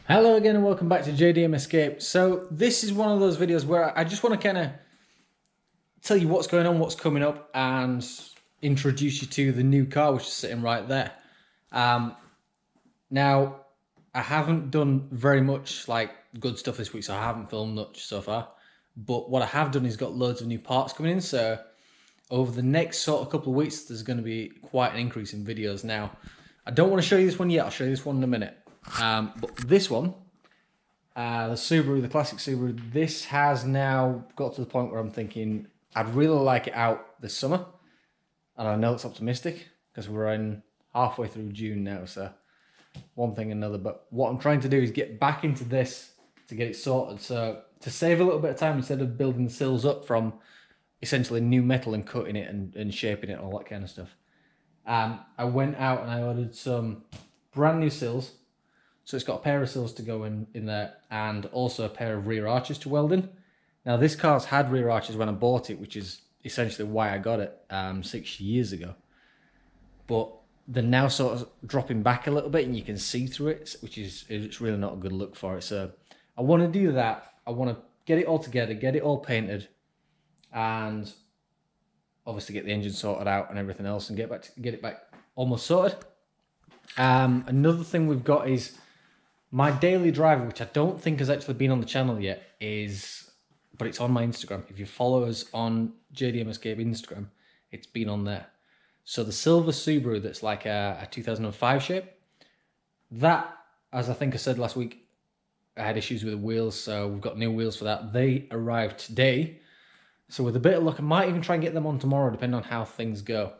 Hello again and welcome back to JDM Escape. So this is one of those videos where I just want to kind of tell you what's going on, what's coming up, and introduce you to the new car which is sitting right there. Now, I haven't done very much like good stuff this week, so I haven't filmed much so far. But what I have done is got loads of new parts coming in, so over the next sort of couple of weeks there's going to be quite an increase in videos. Now, I don't want to show you this one yet, I'll show you this one in a minute. But this one, the Subaru, the classic Subaru, this has now got to the point where I'm thinking I'd really like it out this summer. And I know it's optimistic because we're in halfway through June now, so one thing and another. But what I'm trying to do is get back into this to get it sorted. So to save a little bit of time, instead of building the sills up from essentially new metal and cutting it and shaping it and all that kind of stuff, I went out and I ordered some brand new sills. So it's got a pair of sills to go in there and also a pair of rear arches to weld in. Now this car's had rear arches when I bought it, which is essentially why I got it 6 years ago. But they're now sort of dropping back a little bit and you can see through it, which is it's really not a good look for it. So I want to do that. I want to get it all together, get it all painted, and obviously get the engine sorted out and everything else and get it back almost sorted. Another thing we've got is my daily driver, which I don't think has actually been on the channel yet, but it's on my Instagram. If you follow us on JDM Escape Instagram, it's been on there. So the silver Subaru that's like a 2005 shape, that, as I think I said last week, I had issues with the wheels, so we've got new wheels for that. They arrived today. So with a bit of luck, I might even try and get them on tomorrow, depending on how things go.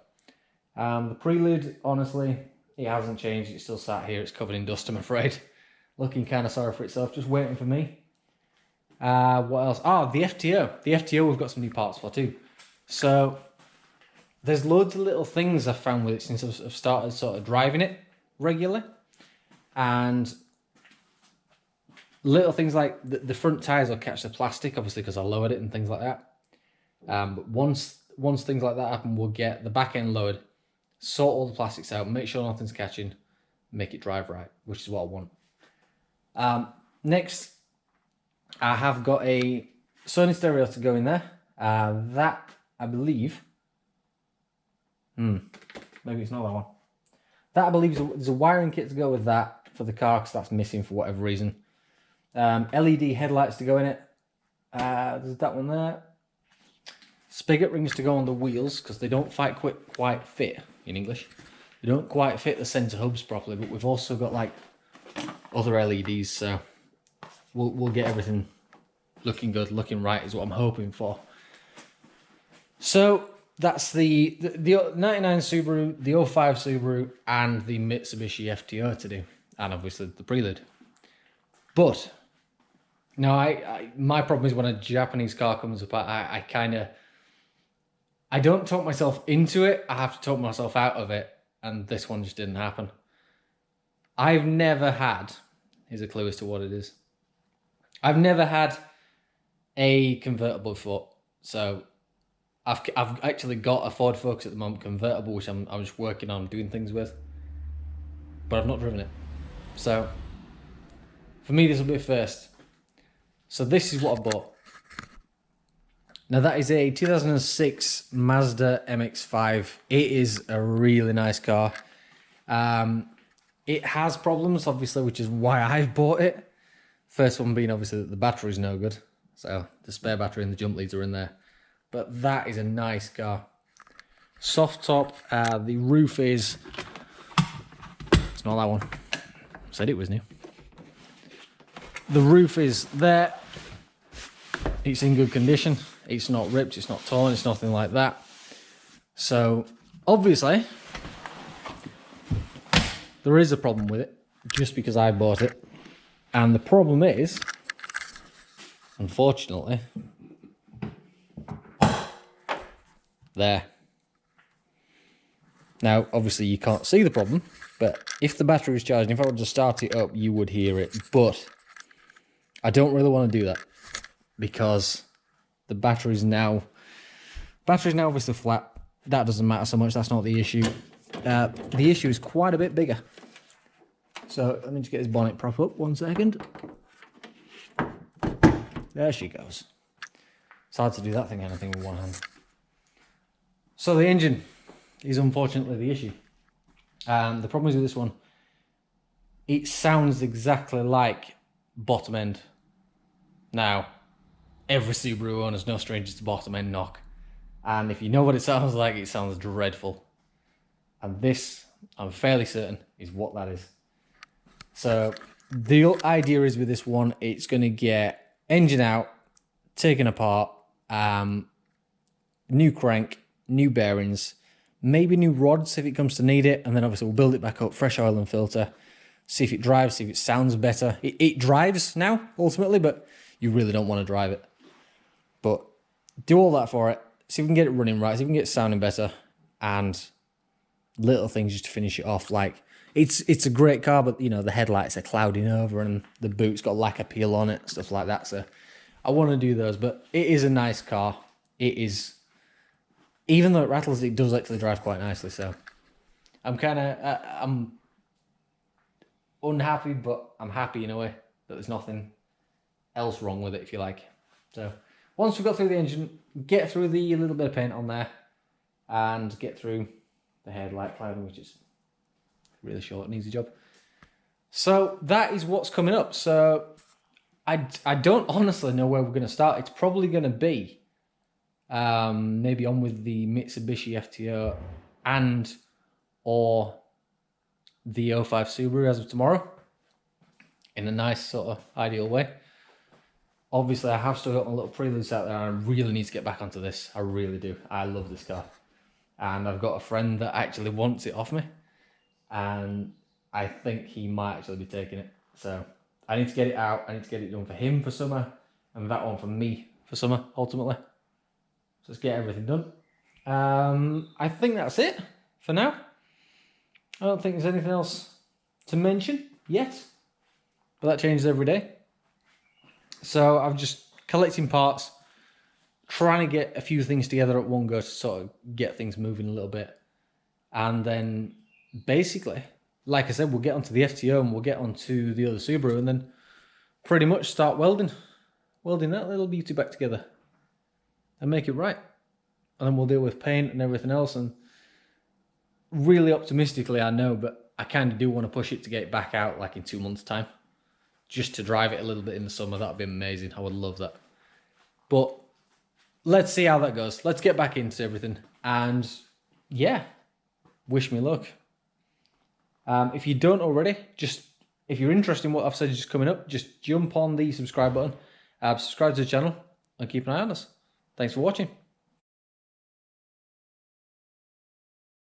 The prelude, honestly, it hasn't changed. It's still sat here. It's covered in dust, I'm afraid. Looking kind of sorry for itself, just waiting for me. What else? Oh, the FTO. The FTO we've got some new parts for too. So there's loads of little things I've found with it since I've started sort of driving it regularly. And little things like the front tyres will catch the plastic, obviously because I lowered it and things like that. But once things like that happen, we'll get the back end lowered, sort all the plastics out, make sure nothing's catching, make it drive right, which is what I want. Next, I have got a Sony stereo to go in there. That, I believe, maybe it's not that one. That, I believe, there's a wiring kit to go with that for the car, because that's missing for whatever reason. LED headlights to go in it. There's that one there. Spigot rings to go on the wheels, because they don't quite fit, in English. They don't quite fit the centre hubs properly, but we've also got like other LEDs, so we'll get everything looking good, looking right is what I'm hoping for. So that's the 99 Subaru, the 05 Subaru, and the Mitsubishi FTO to do, and obviously the prelude. But now my problem is when a Japanese car comes up, I don't talk myself into it, I have to talk myself out of it, and this one just didn't happen. I've never had, here's a clue as to what it is. I've never had a convertible before. So I've actually got a Ford Focus at the moment, convertible, which I'm just working on doing things with. But I've not driven it. So for me, this will be a first. So this is what I bought. Now that is a 2006 Mazda MX-5. It is a really nice car. It has problems, obviously, which is why I've bought it. First one being, obviously, that the battery's no good. So, the spare battery and the jump leads are in there. But that is a nice car. Soft top. The roof is... It's not that one. Said it was new. The roof is there. It's in good condition. It's not ripped, it's not torn, it's nothing like that. So, obviously... there is a problem with it, just because I bought it. And the problem is, unfortunately, there. Now, obviously you can't see the problem, but if the battery was charged, if I were to start it up, you would hear it. But I don't really want to do that, because the battery's now obviously flat. That doesn't matter so much, that's not the issue. The issue is quite a bit bigger. So let me just get his bonnet prop up 1 second. There she goes. It's hard to do that thing anything with one hand. So the engine is unfortunately the issue. The problem is with this one, it sounds exactly like bottom end. Now, every Subaru owner's no stranger to bottom end knock. And if you know what it sounds like, it sounds dreadful. And this, I'm fairly certain, is what that is. So the idea is with this one, it's going to get engine out, taken apart, new crank, new bearings, maybe new rods if it comes to need it, and then obviously we'll build it back up, fresh oil and filter, see if it drives, see if it sounds better. It drives now, ultimately, but you really don't want to drive it. But do all that for it, see if we can get it running right, see if we can get it sounding better, and little things just to finish it off. Like, it's a great car, but, you know, the headlights are clouding over and the boot's got lacquer peel on it, stuff like that, so I want to do those, but it is a nice car. It is, even though it rattles, it does actually drive quite nicely, so I'm kind of, I'm unhappy, but I'm happy in a way that there's nothing else wrong with it, if you like. So once we've got through the engine, get through the little bit of paint on there, and get through the headlight clouding, which is really short and easy job. So that is what's coming up. So I don't honestly know where we're going to start. It's probably going to be maybe on with the Mitsubishi FTO and or the 05 Subaru as of tomorrow, in a nice sort of ideal way. Obviously, I have still got my little Preludes out there, and I really need to get back onto this. I really do. I love this car. And I've got a friend that actually wants it off me, and I think he might actually be taking it. So I need to get it out. I need to get it done for him for summer, and that one for me for summer, ultimately. So let's get everything done. I think that's it for now. I don't think there's anything else to mention yet, but that changes every day. So I'm just collecting parts, trying to get a few things together at one go to sort of get things moving a little bit. And then basically, like I said, we'll get onto the FTO and we'll get onto the other Subaru, and then pretty much start welding that little beauty back together and make it right. And then we'll deal with paint and everything else. And really optimistically, I know, but I kind of do want to push it to get it back out like in 2 months' time, just to drive it a little bit in the summer. That would be amazing. I would love that. But let's see how that goes. Let's get back into everything. And yeah, wish me luck. If you don't already, if you're interested in what I've said just coming up, just jump on the subscribe button, subscribe to the channel, and keep an eye on us. Thanks for watching.